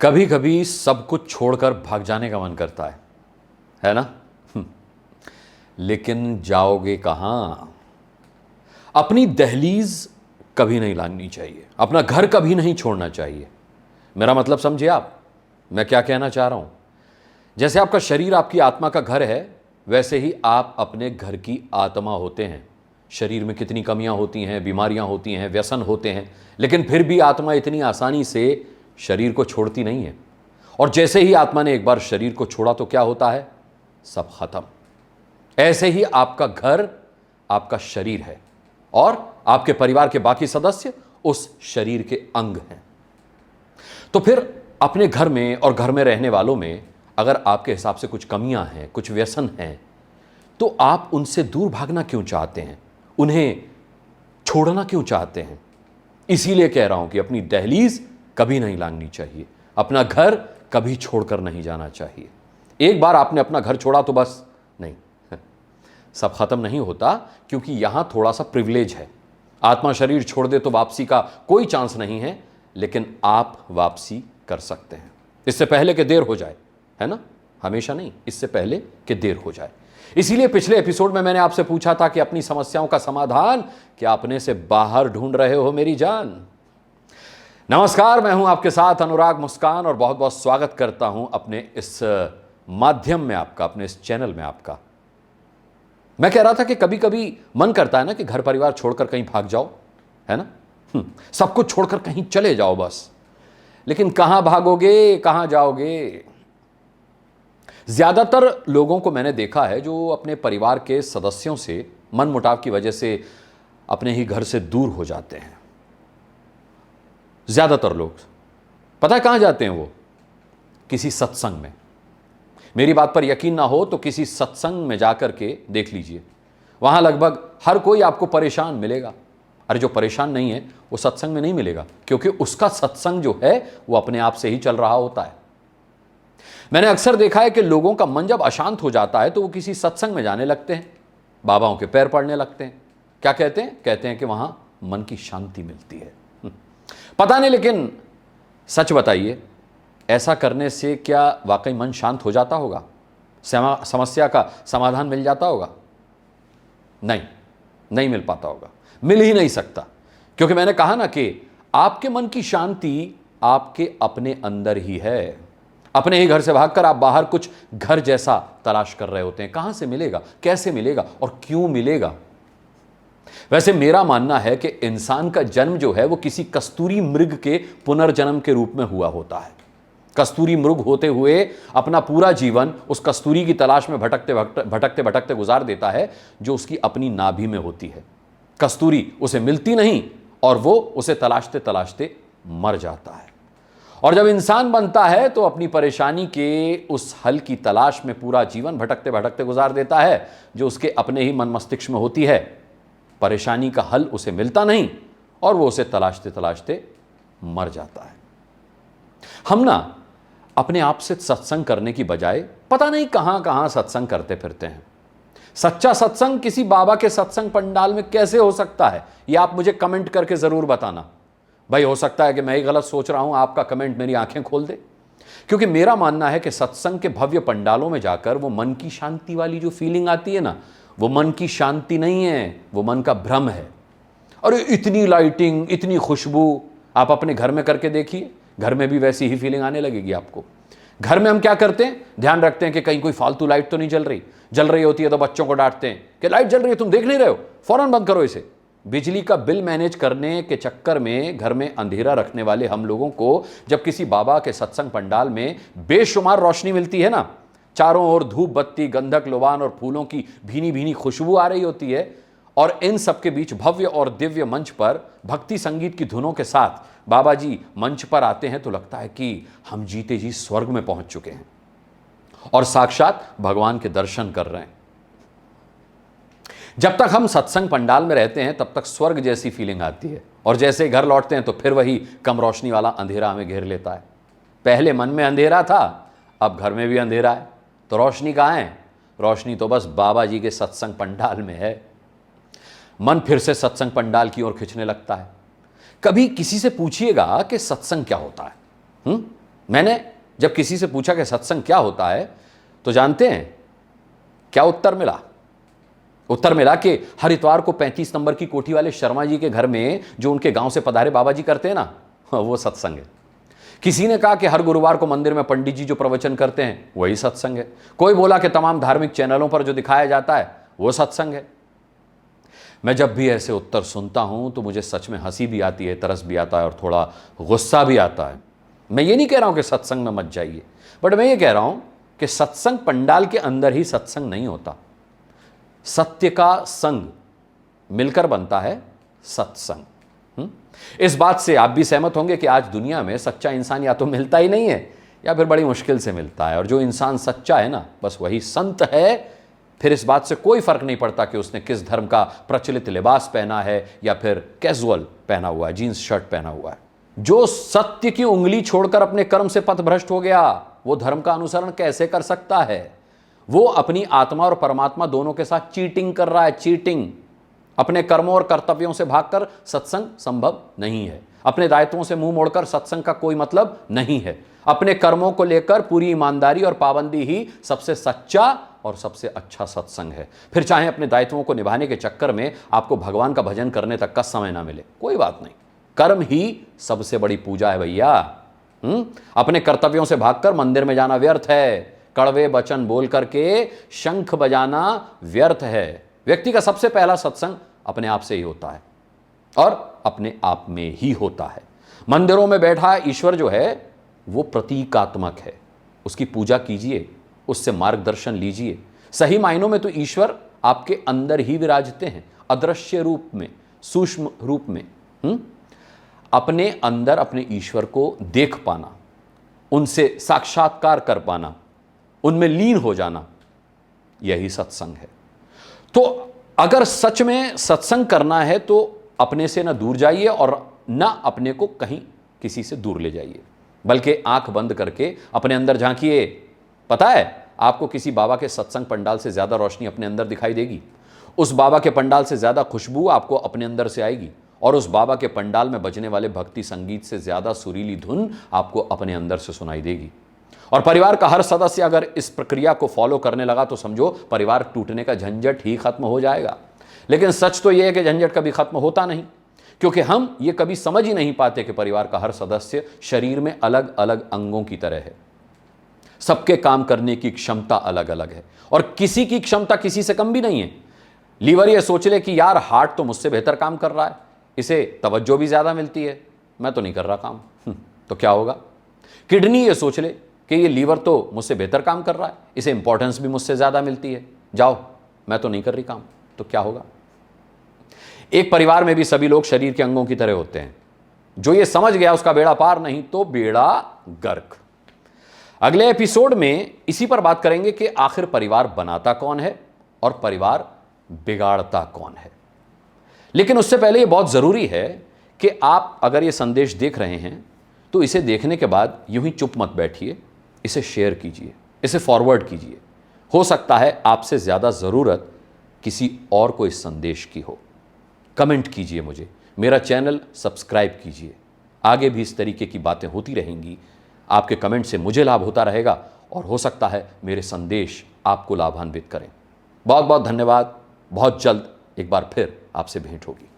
कभी कभी सब कुछ छोड़कर भाग जाने का मन करता है ना। लेकिन जाओगे कहां? अपनी दहलीज कभी नहीं लानी चाहिए, अपना घर कभी नहीं छोड़ना चाहिए। मेरा मतलब समझे आप, मैं क्या कहना चाह रहा हूं? जैसे आपका शरीर आपकी आत्मा का घर है, वैसे ही आप अपने घर की आत्मा होते हैं। शरीर में कितनी कमियां होती हैं, बीमारियां होती हैं, व्यसन होते हैं, लेकिन फिर भी आत्मा इतनी आसानी से शरीर को छोड़ती नहीं है। और जैसे ही आत्मा ने एक बार शरीर को छोड़ा तो क्या होता है? सब खत्म। ऐसे ही आपका घर आपका शरीर है और आपके परिवार के बाकी सदस्य उस शरीर के अंग हैं। तो फिर अपने घर में और घर में रहने वालों में अगर आपके हिसाब से कुछ कमियां हैं, कुछ व्यसन हैं, तो आप उनसे दूर भागना क्यों चाहते हैं? उन्हें छोड़ना क्यों चाहते हैं? इसीलिए कह रहा हूं कि अपनी दहलीज कभी नहीं लांघनी चाहिए, अपना घर कभी छोड़कर नहीं जाना चाहिए। एक बार आपने अपना घर छोड़ा तो बस नहीं, सब खत्म नहीं होता, क्योंकि यहां थोड़ा सा प्रिविलेज है। आत्मा शरीर छोड़ दे तो वापसी का कोई चांस नहीं है, लेकिन आप वापसी कर सकते हैं, इससे पहले कि देर हो जाए, है ना। हमेशा नहीं, इससे पहले कि देर हो जाए। इसीलिए पिछले एपिसोड में मैंने आपसे पूछा था कि अपनी समस्याओं का समाधान क्या अपने से बाहर ढूंढ रहे हो मेरी जान? नमस्कार, मैं हूं आपके साथ अनुराग मुस्कान और बहुत बहुत स्वागत करता हूं अपने इस माध्यम में आपका, अपने इस चैनल में आपका। मैं कह रहा था कि कभी कभी मन करता है ना कि घर परिवार छोड़कर कहीं भाग जाओ, है ना। सब कुछ छोड़कर कहीं चले जाओ बस। लेकिन कहां भागोगे, कहां जाओगे? ज्यादातर लोगों को मैंने देखा है जो अपने परिवार के सदस्यों से मनमुटाव की वजह से अपने ही घर से दूर हो जाते हैं। ज्यादातर लोग पता है कहां जाते हैं? वो किसी सत्संग में। मेरी बात पर यकीन ना हो तो किसी सत्संग में जाकर के देख लीजिए, वहां लगभग हर कोई आपको परेशान मिलेगा। अरे जो परेशान नहीं है वो सत्संग में नहीं मिलेगा, क्योंकि उसका सत्संग जो है वो अपने आप से ही चल रहा होता है। मैंने अक्सर देखा है कि लोगों का मन जब अशांत हो जाता है तो वो किसी सत्संग में जाने लगते हैं, बाबाओं के पैर पड़ने लगते हैं। क्या कहते हैं? कहते हैं कि वहां मन की शांति मिलती है। पता नहीं, लेकिन सच बताइए, ऐसा करने से क्या वाकई मन शांत हो जाता होगा? समस्या का समाधान मिल जाता होगा? नहीं, नहीं मिल पाता होगा, मिल ही नहीं सकता। क्योंकि मैंने कहा ना कि आपके मन की शांति आपके अपने अंदर ही है। अपने ही घर से भागकर आप बाहर कुछ घर जैसा तलाश कर रहे होते हैं। कहां से मिलेगा, कैसे मिलेगा और क्यों मिलेगा? वैसे मेरा मानना है कि इंसान का जन्म जो है वो किसी कस्तूरी मृग के पुनर्जन्म के रूप में हुआ होता है। कस्तूरी मृग होते हुए अपना पूरा जीवन उस कस्तूरी की तलाश में भटकते भटकते गुजार देता है, जो उसकी अपनी नाभि में होती है। कस्तूरी उसे मिलती नहीं और वो उसे तलाशते तलाशते मर जाता है। और जब इंसान बनता है तो अपनी परेशानी के उस हल की तलाश में पूरा जीवन भटकते भटकते गुजार देता है, जो उसके अपने ही मन मस्तिष्क में होती है। परेशानी का हल उसे मिलता नहीं और वो उसे तलाशते तलाशते मर जाता है। हम ना अपने आप से सत्संग करने की बजाय पता नहीं कहां कहां सत्संग करते फिरते हैं। सच्चा सत्संग किसी बाबा के सत्संग पंडाल में कैसे हो सकता है, ये आप मुझे कमेंट करके जरूर बताना। भाई हो सकता है कि मैं ही गलत सोच रहा हूं, आपका कमेंट मेरी आंखें खोल दे। क्योंकि मेरा मानना है कि सत्संग के भव्य पंडालों में जाकर वो मन की शांति वाली जो फीलिंग आती है ना, वो मन की शांति नहीं है, वो मन का भ्रम है। अरे इतनी लाइटिंग, इतनी खुशबू आप अपने घर में करके देखिए, घर में भी वैसी ही फीलिंग आने लगेगी आपको। घर में हम क्या करते हैं? ध्यान रखते हैं कि कहीं कोई फालतू लाइट तो नहीं जल रही होती है तो बच्चों को डांटते हैं कि लाइट जल रही है, तुम देख नहीं रहे हो, फौरन बंद करो इसे। बिजली का बिल मैनेज करने के चक्कर में घर में अंधेरा रखने वाले हम लोगों को जब किसी बाबा के सत्संग पंडाल में बेशुमार रोशनी मिलती है ना, चारों ओर धूप बत्ती, गंधक, लोबान और फूलों की भीनी भीनी खुशबू आ रही होती है, और इन सबके बीच भव्य और दिव्य मंच पर भक्ति संगीत की धुनों के साथ बाबा जी मंच पर आते हैं, तो लगता है कि हम जीते जी स्वर्ग में पहुंच चुके हैं और साक्षात भगवान के दर्शन कर रहे हैं। जब तक हम सत्संग पंडाल में रहते हैं तब तक स्वर्ग जैसी फीलिंग आती है, और जैसे घर लौटते हैं तो फिर वही कम रोशनी वाला अंधेरा हमें घेर लेता है। पहले मन में अंधेरा था, अब घर में भी अंधेरा है, तो रोशनी कहां है? रोशनी तो बस बाबा जी के सत्संग पंडाल में है। मन फिर से सत्संग पंडाल की ओर खिंचने लगता है। कभी किसी से पूछिएगा कि सत्संग क्या होता है, मैंने जब किसी से पूछा कि सत्संग क्या होता है, तो जानते हैं क्या उत्तर मिला? उत्तर मिला कि हर इतवार को 35 नंबर की कोठी वाले शर्मा जी के घर में जो उनके गांव से पधारे बाबा जी करते हैं ना, वो सत्संग है। किसी ने कहा कि हर गुरुवार को मंदिर में पंडित जी जो प्रवचन करते हैं वही सत्संग है। कोई बोला कि तमाम धार्मिक चैनलों पर जो दिखाया जाता है वो सत्संग है। मैं जब भी ऐसे उत्तर सुनता हूं तो मुझे सच में हंसी भी आती है, तरस भी आता है और थोड़ा गुस्सा भी आता है। मैं ये नहीं कह रहा हूं कि सत्संग में मत जाइए, बट मैं ये कह रहा हूं कि सत्संग पंडाल के अंदर ही सत्संग नहीं होता। सत्य का संग मिलकर बनता है सत्संग। इस बात से आप भी सहमत होंगे कि आज दुनिया में सच्चा इंसान या तो मिलता ही नहीं है या फिर बड़ी मुश्किल से मिलता है, और जो इंसान सच्चा है ना, बस वही संत है। फिर इस बात से कोई फर्क नहीं पड़ता कि उसने किस धर्म का प्रचलित लिबास पहना है या फिर कैजुअल पहना हुआ है, जीन्स शर्ट पहना हुआ है। जो सत्य की उंगली छोड़कर अपने कर्म से पथभ्रष्ट हो गया, वो धर्म का अनुसरण कैसे कर सकता है? वो अपनी आत्मा और परमात्मा दोनों के साथ चीटिंग कर रहा है, चीटिंग। अपने कर्मों और कर्तव्यों से भागकर सत्संग संभव नहीं है। अपने दायित्वों से मुंह मोड़कर सत्संग का कोई मतलब नहीं है। अपने कर्मों को लेकर पूरी ईमानदारी और पाबंदी ही सबसे सच्चा और सबसे अच्छा सत्संग है। फिर चाहे अपने दायित्वों को निभाने के चक्कर में आपको भगवान का भजन करने तक का समय ना मिले, कोई बात नहीं। कर्म ही सबसे बड़ी पूजा है भैया। अपने कर्तव्यों से भागकर मंदिर में जाना व्यर्थ है। कड़वे वचन बोल करके शंख बजाना व्यर्थ है। व्यक्ति का सबसे पहला सत्संग अपने आप से ही होता है और अपने आप में ही होता है। मंदिरों में बैठा ईश्वर जो है वो प्रतीकात्मक है। उसकी पूजा कीजिए, उससे मार्गदर्शन लीजिए। सही मायनों में तो ईश्वर आपके अंदर ही विराजते हैं, अदृश्य रूप में, सूक्ष्म रूप में। अपने अंदर अपने ईश्वर को देख पाना, उनसे साक्षात्कार कर पाना, उनमें लीन हो जाना, यही सत्संग है। तो अगर सच में सत्संग करना है तो अपने से ना दूर जाइए और ना अपने को कहीं किसी से दूर ले जाइए, बल्कि आंख बंद करके अपने अंदर झांकिए। पता है, आपको किसी बाबा के सत्संग पंडाल से ज्यादा रोशनी अपने अंदर दिखाई देगी। उस बाबा के पंडाल से ज्यादा खुशबू आपको अपने अंदर से आएगी, और उस बाबा के पंडाल में बजने वाले भक्ति संगीत से ज्यादा सुरीली धुन आपको अपने अंदर से सुनाई देगी। और परिवार का हर सदस्य अगर इस प्रक्रिया को फॉलो करने लगा तो समझो परिवार टूटने का झंझट ही खत्म हो जाएगा। लेकिन सच तो यह है कि झंझट कभी खत्म होता नहीं, क्योंकि हम ये कभी समझ ही नहीं पाते कि परिवार का हर सदस्य शरीर में अलग अलग अंगों की तरह है। सबके काम करने की क्षमता अलग अलग है और किसी की क्षमता किसी से कम भी नहीं है। लीवर ये सोच ले कि यार हार्ट तो मुझसे बेहतर काम कर रहा है, इसे तवज्जो भी ज्यादा मिलती है, मैं तो नहीं कर रहा काम, तो क्या होगा। किडनी ये सोच ले कि ये लीवर तो मुझसे बेहतर काम कर रहा है, इसे इंपॉर्टेंस भी मुझसे ज्यादा मिलती है, जाओ मैं तो नहीं कर रही काम, तो क्या होगा। एक परिवार में भी सभी लोग शरीर के अंगों की तरह होते हैं। जो ये समझ गया उसका बेड़ा पार, नहीं तो बेड़ा गर्क। अगले एपिसोड में इसी पर बात करेंगे कि आखिर परिवार बनाता कौन है और परिवार बिगाड़ता कौन है। लेकिन उससे पहले ये बहुत जरूरी है कि आप अगर ये संदेश देख रहे हैं तो इसे देखने के बाद यूं ही चुप मत बैठिए, इसे शेयर कीजिए, इसे फॉरवर्ड कीजिए। हो सकता है आपसे ज्यादा जरूरत किसी और को इस संदेश की हो। कमेंट कीजिए मुझे, मेरा चैनल सब्सक्राइब कीजिए। आगे भी इस तरीके की बातें होती रहेंगी। आपके कमेंट से मुझे लाभ होता रहेगा और हो सकता है मेरे संदेश आपको लाभान्वित करें। बहुत बहुत धन्यवाद। बहुत जल्द एक बार फिर आपसे भेंट होगी।